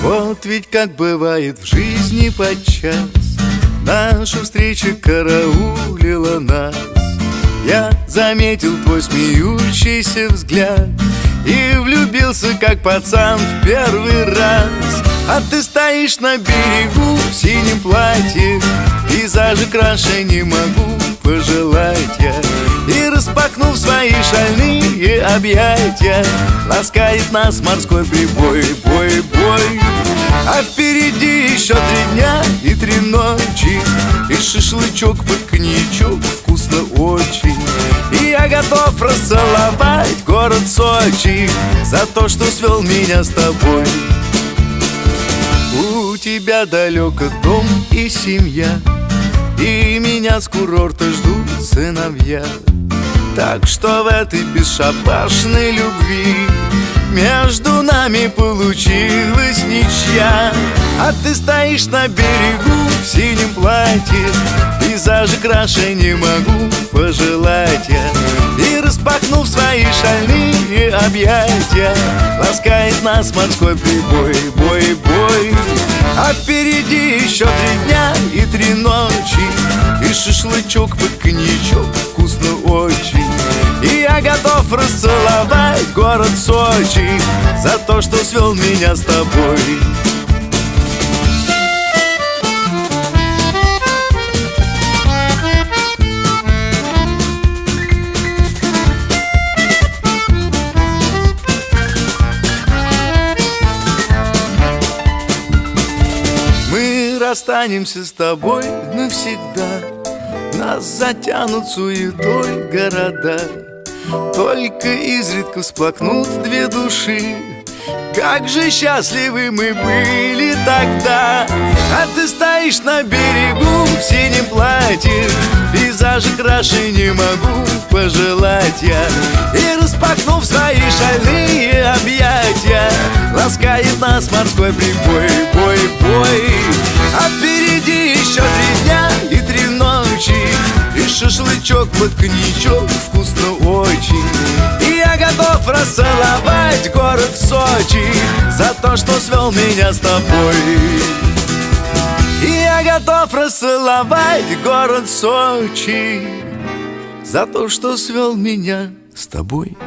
Вот ведь как бывает в жизни подчас, наша встреча караулила нас. Я заметил твой смеющийся взгляд и влюбился, как пацан, в первый раз. А ты стоишь на берегу в синем платье, пейзажи краше не могу пожелать я. И распахнув свои шальные объятия, ласкает нас морской прибой, бой, бой. А впереди еще 3 дня и 3 ночи, и шашлычок под коньячок вкусно очень. И я готов расцеловать город Сочи за то, что свел меня с тобой. У тебя далеко дом и семья, и меня с курорта ждут сыновья. Так что в этой бесшабашной любви между нами получилась ничья. А ты стоишь на берегу в синем платье, пейзажи краше не могу пожелать я. И распахнув свои шальные объятия, ласкает нас морской прибой, бой, бой. А впереди еще 3 дня и 3 ночи, и шашлычок под коньячок вкусно очень. И я готов расцеловать город Сочи за то, что свел меня с тобой. Мы расстанемся с тобой навсегда, нас затянут суетой города. Только изредка всплакнут 2 души. Как же счастливы мы были тогда. А ты стоишь на берегу в синем платье, пейзажи краше не могу пожелать я. И распахнув свои шальные объятия, ласкает нас морской прибой, бой, бой. А впереди еще 3 дня и 3 ночи, и шашлычок под коньячок вкусно очень. И я готов расцеловать город Сочи за то, что свел меня с тобой. И я готов расцеловать город Сочи за то, что свел меня с тобой.